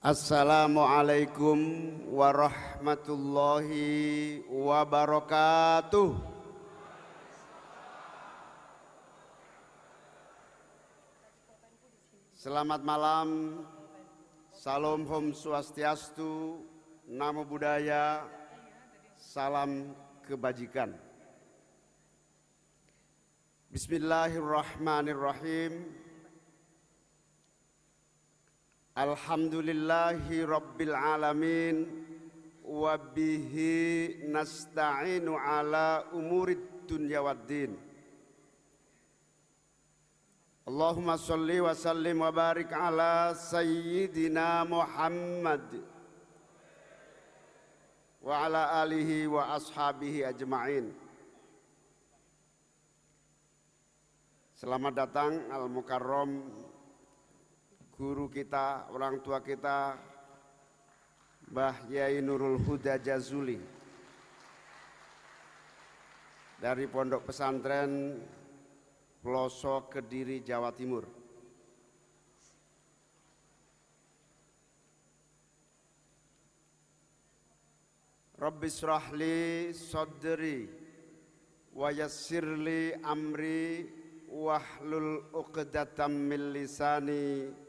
Assalamualaikum warahmatullahi wabarakatuh. Selamat malam, salam Om Swastiastu, Namo Buddhaya, salam kebajikan. Bismillahirrahmanirrahim. Alhamdulillahi Rabbil Alamin. Wabihi nasta'inu ala umurid dunya waddin. Allahumma salli wa sallim wa barik ala Sayyidina Muhammad wa ala alihi wa ashabihi ajma'in. Selamat datang Al-Mukarram, guru kita, orang tua kita, Mbah Yai Nurul Huda Jazuli dari Pondok Pesantren Pelosok Kediri, Jawa Timur. Rabbi shrahli sadri wa yassirli amri wahlul uqdatam min lisani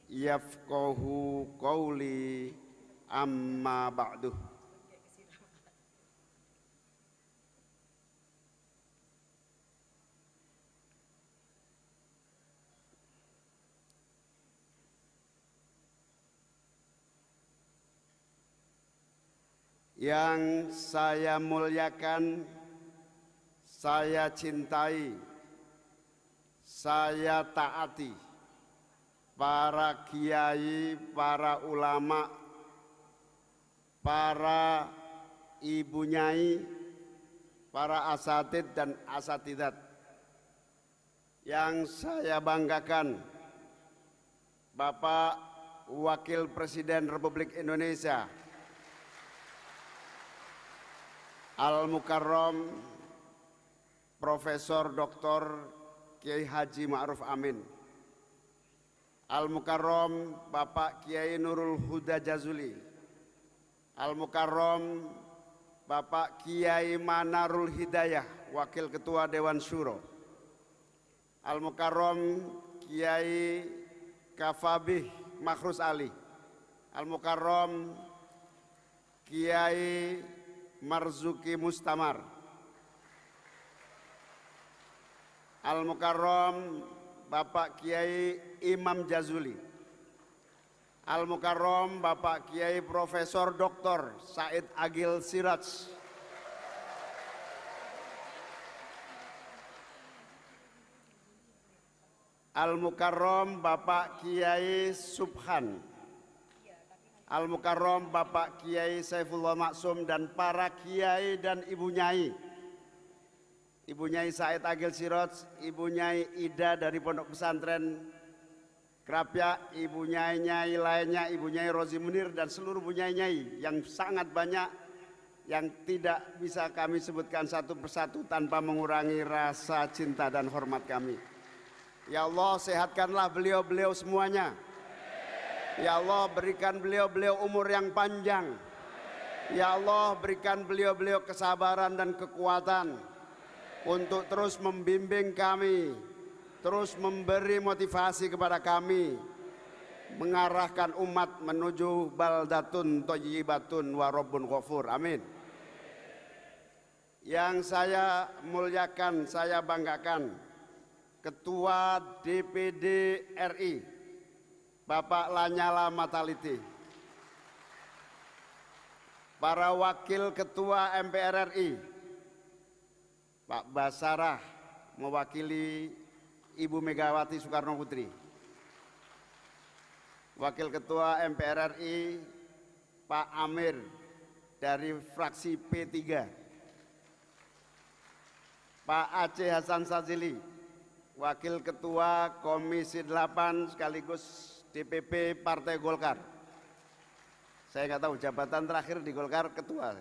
yafqahu qawli, amma ba'du. Yang saya muliakan, saya cintai, saya taati para kiai, para ulama, para ibu nyai, para asatid dan asatidat. Yang saya banggakan, Bapak Wakil Presiden Republik Indonesia Al-Mukarram Profesor Dr. Kiai Haji Ma'ruf Amin, Al-Mukarram Bapak Kiai Nurul Huda Jazuli, Al-Mukarram Bapak Kiai Manarul Hidayah, Wakil Ketua Dewan Syuro, Al-Mukarram Kiai Kafabih Makhrus Ali, Al-Mukarram Kiai Marzuki Mustamar, Al-Mukarram Bapak Kiai Imam Jazuli, Al-Mukarram Bapak Kiai Profesor Dr. Said Agil Siraj, Al-Mukarram Bapak Kiai Subhan, Al-Mukarram Bapak Kiai Saifullah Maksum dan para kiai dan ibu nyai, Ibu Nyai Said Agil Siraj, Ibu Nyai Ida dari Pondok Pesantren Krapya, Ibu Nyai-nyai lainnya, Ibu Nyai Rozi Munir dan seluruh Bu Nyai-nyai yang sangat banyak yang tidak bisa kami sebutkan satu persatu tanpa mengurangi rasa cinta dan hormat kami. Ya Allah, sehatkanlah beliau-beliau semuanya. Ya Allah, berikan beliau-beliau umur yang panjang. Ya Allah, berikan beliau-beliau kesabaran dan kekuatan untuk terus membimbing kami, terus memberi motivasi kepada kami, mengarahkan umat menuju baldatun thayyibatun wa rabbun ghafur. Amin. Yang saya muliakan, saya banggakan, Ketua DPD RI Bapak Lanyala Mataliti, para Wakil Ketua MPR RI Pak Basarah mewakili Ibu Megawati Soekarno Putri, Wakil Ketua MPR RI Pak Amir dari fraksi P3, Pak Aceh Hasan Sazili, Wakil Ketua Komisi 8 sekaligus DPP Partai Golkar. Saya nggak tahu jabatan terakhir di Golkar ketua.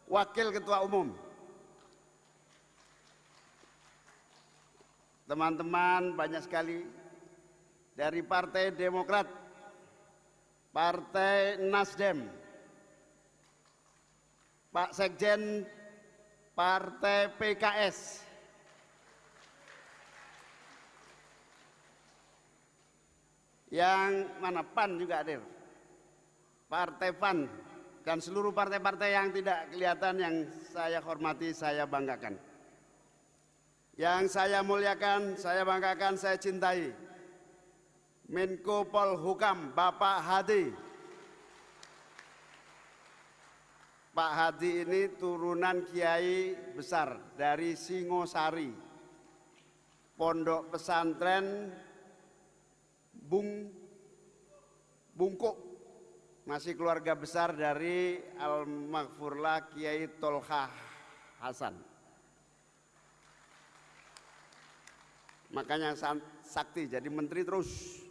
Wakil Ketua Umum, teman-teman banyak sekali dari Partai Demokrat, Partai Nasdem, Pak Sekjen Partai PKS, yang mana PAN juga hadir, Partai PAN, dan seluruh partai-partai yang tidak kelihatan yang saya hormati, saya banggakan. Yang saya muliakan, saya banggakan, saya cintai, Menko Polhukam Bapak Hadi. Pak Hadi ini turunan kiai besar dari Singosari, Pondok Pesantren Bungkuk, masih keluarga besar dari Al-Maghfurlah Kiai Tolha Hasan. Makanya sakti jadi menteri terus.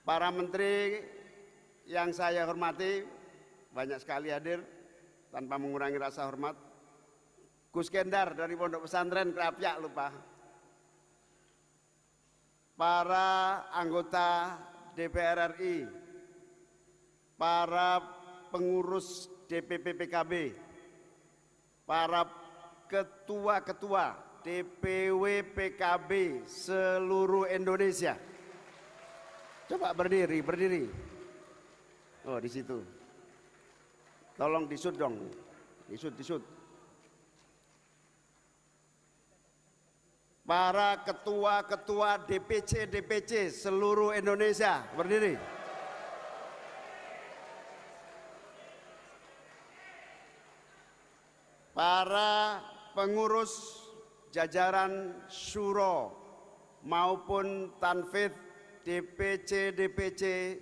Para menteri yang saya hormati banyak sekali hadir tanpa mengurangi rasa hormat. Gus Kendar dari Pondok Pesantren Krapyak lupa. Para anggota DPR RI, para pengurus DPP PKB, para ketua-ketua DPW PKB seluruh Indonesia. Coba berdiri, berdiri. Oh, di situ. Tolong disut dong. Disut. Para ketua-ketua DPC seluruh Indonesia, berdiri. Para pengurus jajaran syuro maupun tanfidh DPC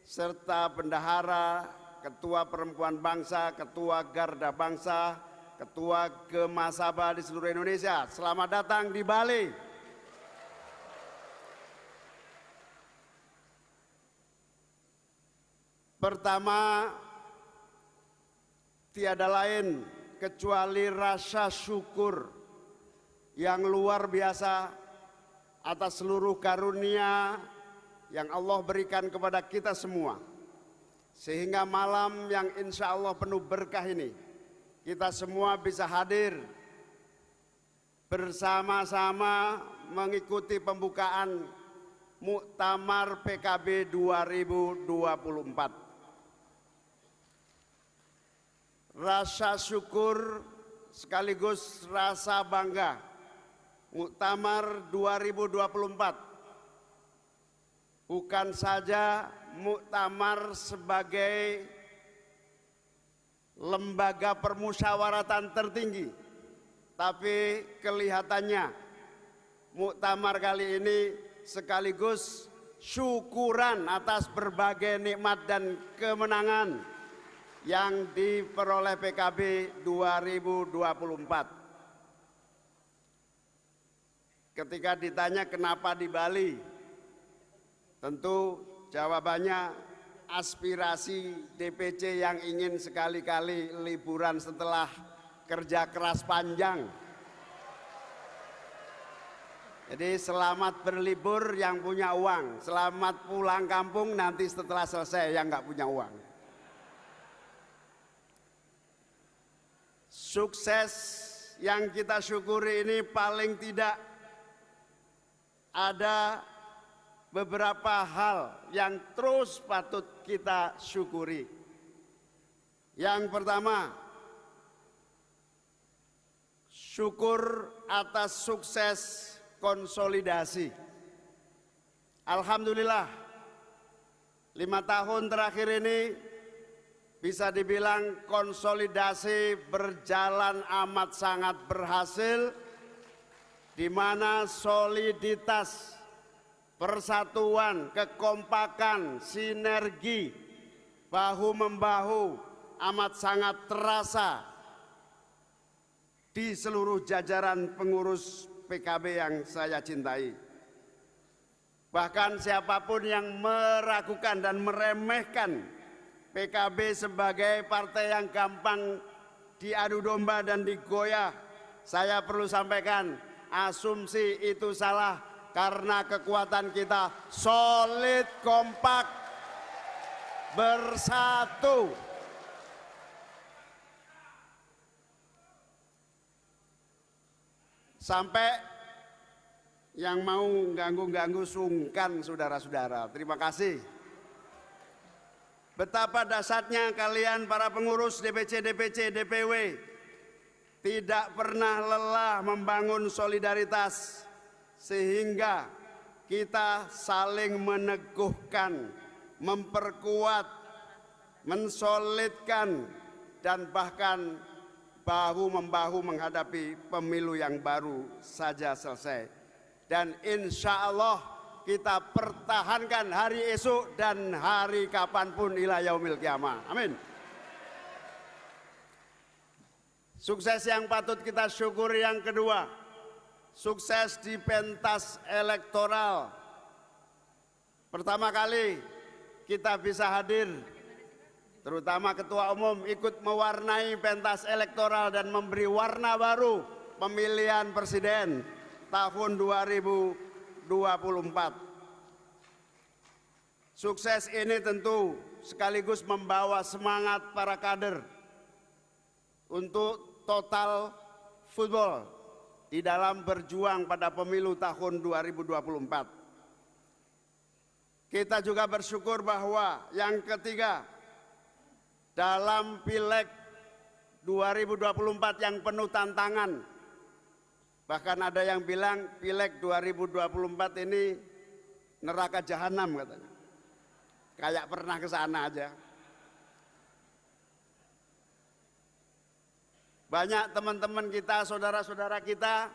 serta bendahara, ketua perempuan bangsa, ketua garda bangsa, ketua Gemasaba di seluruh Indonesia. Selamat datang di Bali. Pertama, tiada lain kecuali rasa syukur yang luar biasa atas seluruh karunia yang Allah berikan kepada kita semua. Sehingga malam yang insya Allah penuh berkah ini, kita semua bisa hadir bersama-sama mengikuti pembukaan Muktamar PKB 2024. Rasa syukur sekaligus rasa bangga. Muktamar 2024 bukan saja muktamar sebagai lembaga permusyawaratan tertinggi, tapi kelihatannya muktamar kali ini sekaligus syukuran atas berbagai nikmat dan kemenangan yang diperoleh PKB 2024. Ketika ditanya kenapa di Bali, tentu jawabannya aspirasi DPC yang ingin sekali-kali liburan setelah kerja keras panjang. Jadi selamat berlibur yang punya uang, selamat pulang kampung nanti setelah selesai yang nggak punya uang. Sukses yang kita syukuri ini paling tidak ada beberapa hal yang terus patut kita syukuri. Yang pertama, syukur atas sukses konsolidasi. Alhamdulillah, 5 tahun terakhir ini bisa dibilang konsolidasi berjalan amat sangat berhasil, di mana soliditas, persatuan, kekompakan, sinergi, bahu-membahu amat sangat terasa di seluruh jajaran pengurus PKB yang saya cintai. Bahkan siapapun yang meragukan dan meremehkan PKB sebagai partai yang gampang diadu domba dan digoyah, saya perlu sampaikan, asumsi itu salah. karena kekuatan kita solid, kompak, bersatu. Sampai yang mau ganggu-ganggu sungkan, saudara-saudara. Terima kasih. Betapa dahsyatnya kalian para pengurus DPC, DPC, DPW tidak pernah lelah membangun solidaritas sehingga kita saling meneguhkan, memperkuat, mensolidkan, dan bahkan bahu-membahu menghadapi pemilu yang baru saja selesai. Dan insya Allah kita pertahankan hari esok dan hari kapanpun ila yaumil qiyamah. Amin. Sukses yang patut kita syukuri yang kedua, sukses di pentas elektoral. Pertama kali kita bisa hadir, terutama ketua umum ikut mewarnai pentas elektoral dan memberi warna baru pemilihan presiden tahun 2024. Sukses ini tentu sekaligus membawa semangat para kader untuk total football di dalam berjuang pada pemilu tahun 2024. Kita juga bersyukur bahwa yang ketiga, dalam Pileg 2024 yang penuh tantangan, bahkan ada yang bilang Pileg 2024 ini neraka jahanam katanya, kayak pernah ke sana aja. Banyak teman-teman kita, saudara-saudara kita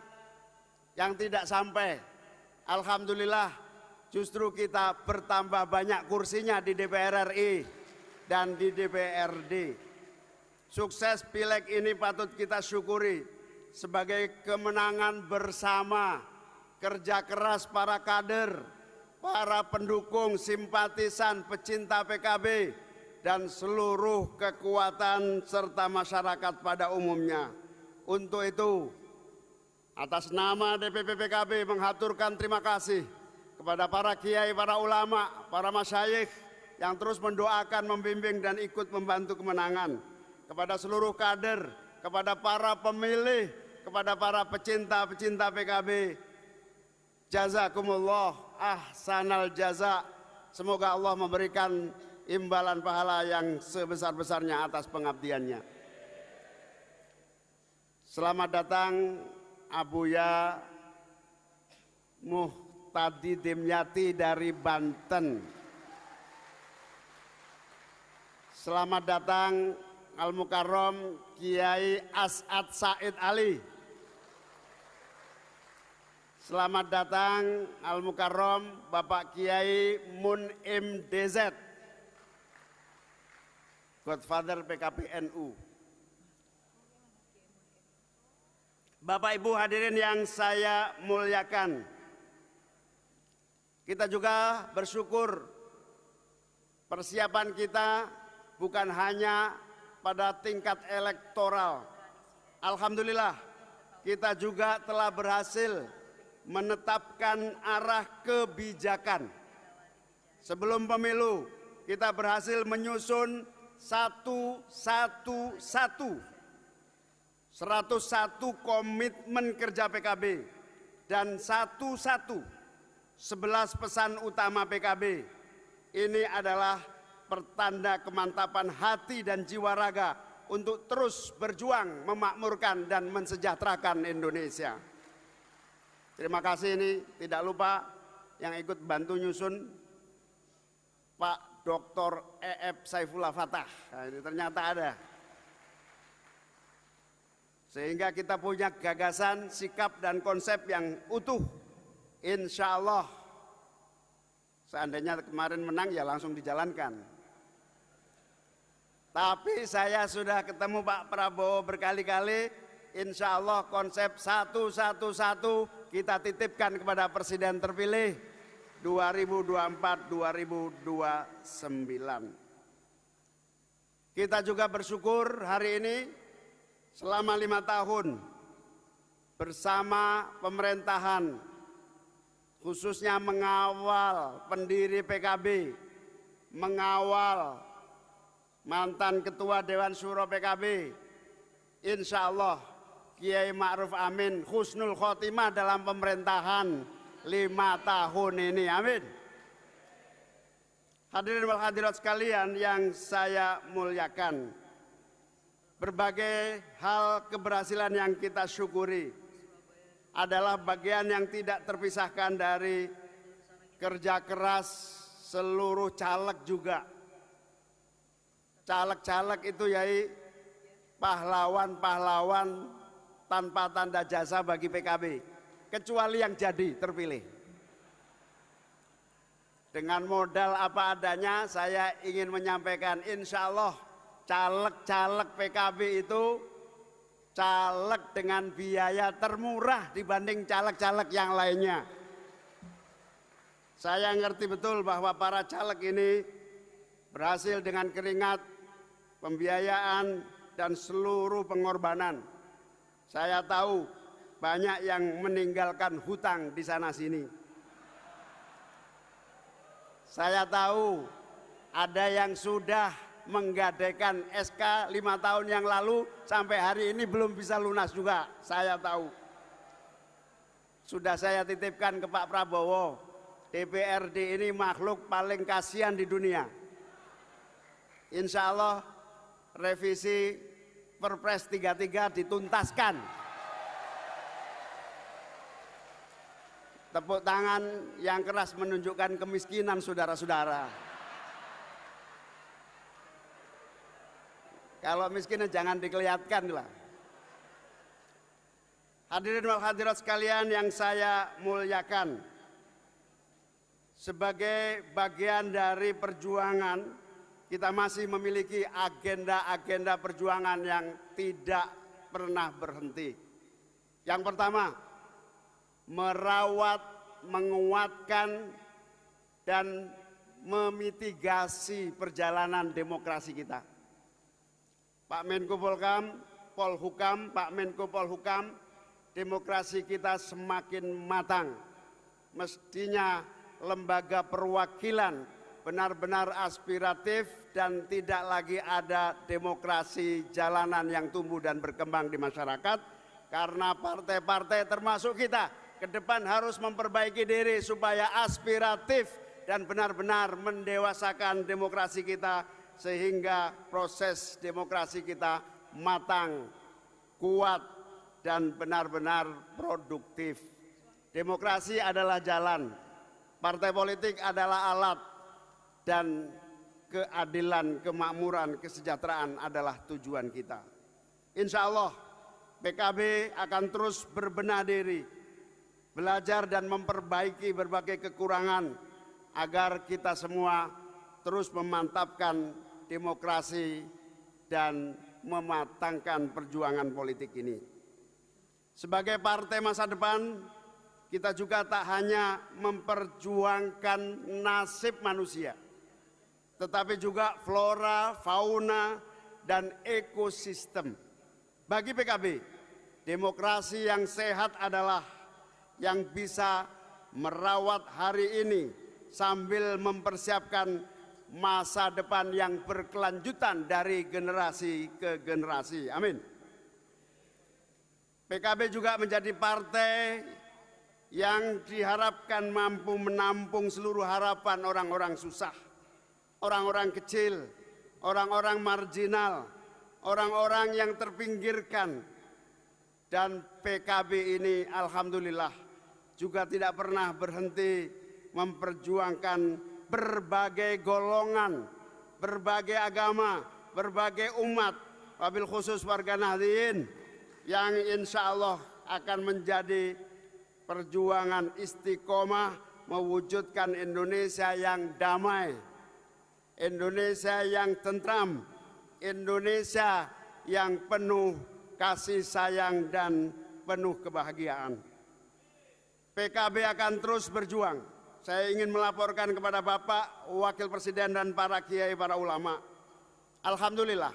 yang tidak sampai. Alhamdulillah, justru kita bertambah banyak kursinya di DPR RI dan di DPRD. Sukses Pileg ini patut kita syukuri sebagai kemenangan bersama kerja keras para kader, para pendukung, simpatisan, pecinta PKB, dan seluruh kekuatan serta masyarakat pada umumnya. Untuk itu, atas nama DPP PKB menghaturkan terima kasih kepada para kiai, para ulama, para masyayikh yang terus mendoakan, membimbing, dan ikut membantu kemenangan. Kepada seluruh kader, kepada para pemilih, kepada para pecinta-pecinta PKB, jazakumullah ahsanal jaza. Semoga Allah memberikan imbalan pahala yang sebesar-besarnya atas pengabdiannya. Selamat datang Abuya Muhtadi Dimyati dari Banten. Selamat datang Al-Mukarram Kiai As'ad Said Ali. Selamat datang Al-Mukarram Bapak Kiai Munim DZ, Godfather PKB NU. Bapak Ibu hadirin yang saya muliakan, kita juga bersyukur persiapan kita bukan hanya pada tingkat elektoral. Alhamdulillah, kita juga telah berhasil menetapkan arah kebijakan. Sebelum pemilu, kita berhasil menyusun 101 komitmen kerja PKB dan 11 pesan utama PKB. Ini adalah pertanda kemantapan hati dan jiwa raga untuk terus berjuang memakmurkan dan mensejahterakan Indonesia. Terima kasih, ini tidak lupa yang ikut bantu nyusun Pak Dr. E.F. Saifullah Fatah. Nah, ini ternyata ada. Sehingga kita punya gagasan, sikap, dan konsep yang utuh. Insya Allah, seandainya kemarin menang ya langsung dijalankan. Tapi saya sudah ketemu Pak Prabowo berkali-kali. Insya Allah konsep 111 kita titipkan kepada Presiden terpilih 2024-2029. Kita juga bersyukur hari ini selama 5 tahun bersama pemerintahan khususnya mengawal pendiri PKB, mengawal mantan Ketua Dewan Syuro PKB, insya Allah Kiai Ma'ruf Amin husnul khotimah dalam pemerintahan 5 tahun ini, amin. Hadirin wal hadirat sekalian yang saya muliakan, berbagai hal keberhasilan yang kita syukuri adalah bagian yang tidak terpisahkan dari kerja keras seluruh caleg juga. Caleg-caleg itu yaitu pahlawan-pahlawan tanpa tanda jasa bagi PKB, kecuali yang jadi terpilih. Dengan modal apa adanya saya ingin menyampaikan, insya Allah caleg-caleg PKB itu caleg dengan biaya termurah dibanding caleg-caleg yang lainnya. Saya ngerti betul bahwa para caleg ini berhasil dengan keringat, pembiayaan, dan seluruh pengorbanan. Saya tahu banyak yang meninggalkan hutang di sana-sini. Saya tahu ada yang sudah menggadaikan SK 5 tahun yang lalu sampai hari ini belum bisa lunas juga. Saya tahu. Sudah saya titipkan ke Pak Prabowo, DPRD ini makhluk paling kasihan di dunia. Insya Allah revisi Perpres 33 dituntaskan. Tepuk tangan yang keras menunjukkan kemiskinan saudara-saudara. Kalau miskin jangan dikelihatkan lah. Hadirin wal hadirat sekalian yang saya muliakan, sebagai bagian dari perjuangan, kita masih memiliki agenda-agenda perjuangan yang tidak pernah berhenti. Yang pertama, merawat, menguatkan, dan memitigasi perjalanan demokrasi kita. Pak Menko Polhukam, Pak Menko Polhukam, demokrasi kita semakin matang. Mestinya lembaga perwakilan benar-benar aspiratif dan tidak lagi ada demokrasi jalanan yang tumbuh dan berkembang di masyarakat, karena partai-partai termasuk kita ke depan harus memperbaiki diri supaya aspiratif dan benar-benar mendewasakan demokrasi kita sehingga proses demokrasi kita matang, kuat, dan benar-benar produktif. Demokrasi adalah jalan, partai politik adalah alat, dan keadilan, kemakmuran, kesejahteraan adalah tujuan kita. Insya Allah PKB akan terus berbenah diri, belajar dan memperbaiki berbagai kekurangan agar kita semua terus memantapkan demokrasi dan mematangkan perjuangan politik ini. Sebagai partai masa depan, kita juga tak hanya memperjuangkan nasib manusia, tetapi juga flora, fauna, dan ekosistem. Bagi PKB, demokrasi yang sehat adalah yang bisa merawat hari ini sambil mempersiapkan masa depan yang berkelanjutan dari generasi ke generasi. Amin. PKB juga menjadi partai yang diharapkan mampu menampung seluruh harapan orang-orang susah, orang-orang kecil, orang-orang marginal, orang-orang yang terpinggirkan. Dan PKB ini alhamdulillah juga tidak pernah berhenti memperjuangkan berbagai golongan, berbagai agama, berbagai umat, wabil khusus warga Nahdliyin yang insya Allah akan menjadi perjuangan istiqomah mewujudkan Indonesia yang damai, Indonesia yang tentram, Indonesia yang penuh kasih sayang dan penuh kebahagiaan. PKB akan terus berjuang. Saya ingin melaporkan kepada Bapak Wakil Presiden dan para kiai, para ulama. Alhamdulillah,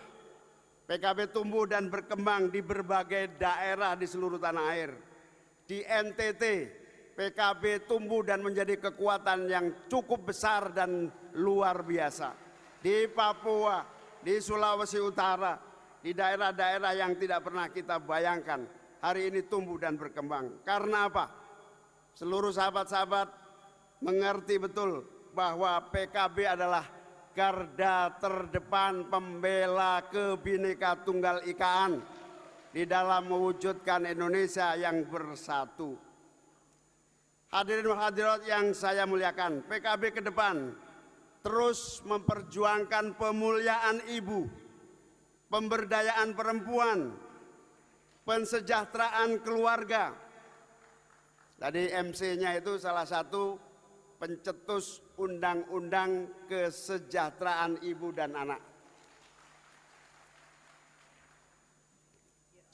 PKB tumbuh dan berkembang di berbagai daerah di seluruh tanah air. Di NTT, PKB tumbuh dan menjadi kekuatan yang cukup besar dan luar biasa. Di Papua, di Sulawesi Utara, di daerah-daerah yang tidak pernah kita bayangkan, hari ini tumbuh dan berkembang. Karena apa? Seluruh sahabat-sahabat mengerti betul bahwa PKB adalah garda terdepan pembela Kebhinneka Tunggal Ikaan di dalam mewujudkan Indonesia yang bersatu. Hadirin hadirat yang saya muliakan, PKB ke depan terus memperjuangkan pemuliaan ibu, pemberdayaan perempuan, pensejahteraan keluarga. Tadi MC-nya itu salah satu pencetus undang-undang kesejahteraan ibu dan anak.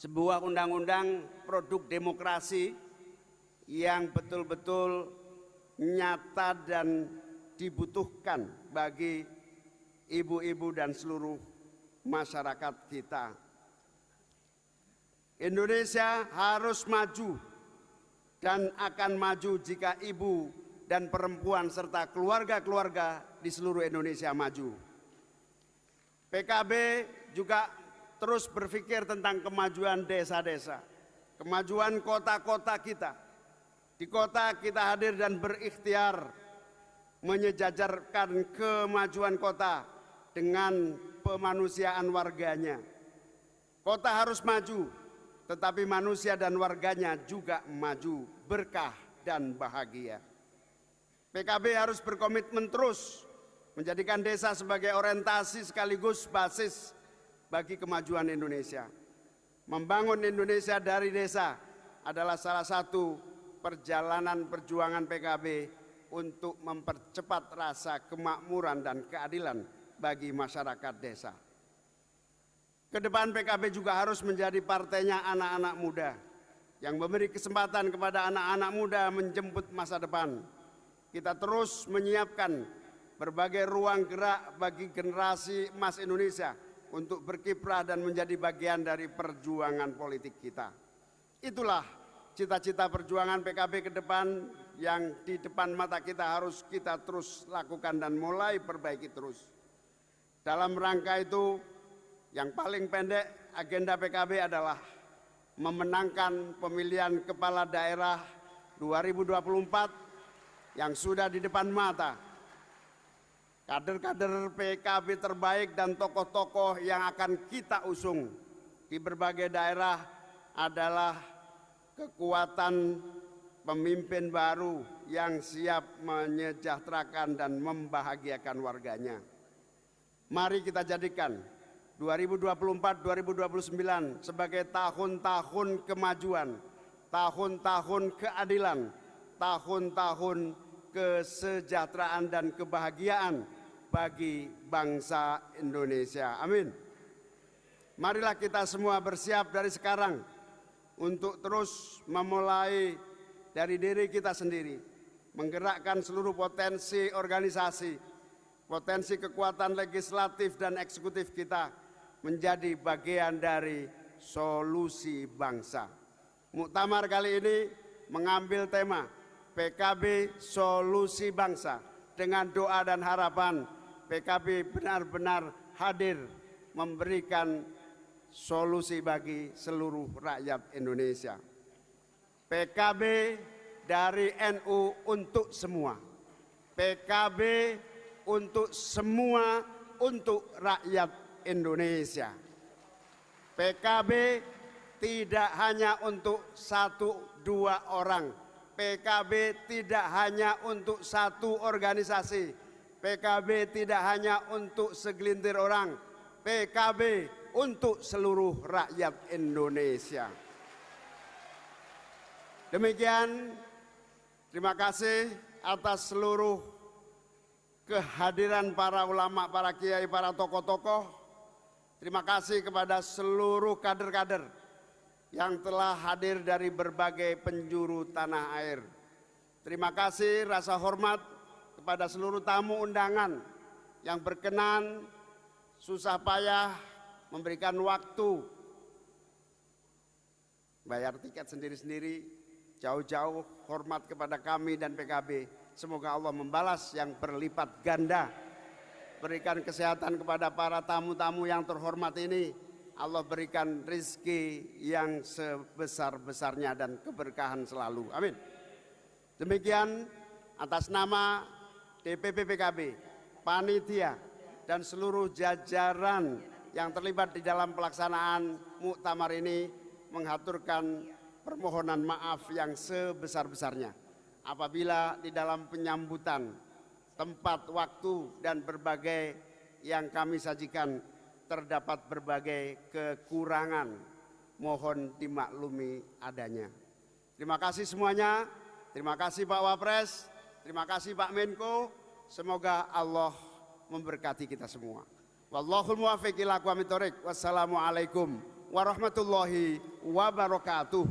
Sebuah undang-undang produk demokrasi yang betul-betul nyata dan dibutuhkan bagi ibu-ibu dan seluruh masyarakat kita. Indonesia harus maju dan akan maju jika ibu dan perempuan serta keluarga-keluarga di seluruh Indonesia maju. PKB juga terus berpikir tentang kemajuan desa-desa, kemajuan kota-kota kita. Di kota kita hadir dan berikhtiar menyejajarkan kemajuan kota dengan pemanusiaan warganya. Kota harus maju, tetapi manusia dan warganya juga maju, berkah dan bahagia. PKB harus berkomitmen terus menjadikan desa sebagai orientasi sekaligus basis bagi kemajuan Indonesia. Membangun Indonesia dari desa adalah salah satu perjalanan perjuangan PKB untuk mempercepat rasa kemakmuran dan keadilan bagi masyarakat desa. Kedepan PKB juga harus menjadi partainya anak-anak muda yang memberi kesempatan kepada anak-anak muda menjemput masa depan. Kita terus menyiapkan berbagai ruang gerak bagi generasi emas Indonesia untuk berkiprah dan menjadi bagian dari perjuangan politik kita. Itulah cita-cita perjuangan PKB ke depan yang di depan mata kita harus kita terus lakukan dan mulai perbaiki terus. Dalam rangka itu, yang paling pendek agenda PKB adalah memenangkan pemilihan kepala daerah 2024 yang sudah di depan mata. Kader-kader PKB terbaik dan tokoh-tokoh yang akan kita usung di berbagai daerah adalah kekuatan pemimpin baru yang siap menyejahterakan dan membahagiakan warganya. Mari kita jadikan 2024-2029 sebagai tahun-tahun kemajuan, tahun-tahun keadilan, tahun-tahun kesejahteraan dan kebahagiaan bagi bangsa Indonesia. Amin. Marilah kita semua bersiap dari sekarang untuk terus memulai dari diri kita sendiri, menggerakkan seluruh potensi organisasi, potensi kekuatan legislatif dan eksekutif kita menjadi bagian dari solusi bangsa. Muktamar kali ini mengambil tema PKB Solusi Bangsa dengan doa dan harapan PKB benar-benar hadir memberikan solusi bagi seluruh rakyat Indonesia. PKB dari NU untuk semua. PKB untuk semua, untuk rakyat Indonesia. PKB tidak hanya untuk 1-2 orang. PKB tidak hanya untuk satu organisasi. PKB tidak hanya untuk segelintir orang. PKB untuk seluruh rakyat Indonesia. Demikian, terima kasih atas seluruh kehadiran para ulama, para kiai, para tokoh-tokoh. Terima kasih kepada seluruh kader-kader yang telah hadir dari berbagai penjuru tanah air. Terima kasih rasa hormat kepada seluruh tamu undangan yang berkenan susah payah memberikan waktu, bayar tiket sendiri-sendiri jauh-jauh hormat kepada kami dan PKB. Semoga Allah membalas yang berlipat ganda. Berikan kesehatan kepada para tamu-tamu yang terhormat ini. Allah berikan rizki yang sebesar-besarnya dan keberkahan selalu. Amin. Demikian atas nama DPP PKB, panitia, dan seluruh jajaran yang terlibat di dalam pelaksanaan muktamar ini mengaturkan permohonan maaf yang sebesar-besarnya apabila di dalam penyambutan, tempat, waktu, dan berbagai yang kami sajikan terdapat berbagai kekurangan, mohon dimaklumi adanya. Terima kasih semuanya, terima kasih Pak Wapres, terima kasih Pak Menko, semoga Allah memberkati kita semua. Wallahul muwaffiq ila aqwamit thoriq. Wassalamualaikum warahmatullahi wabarakatuh.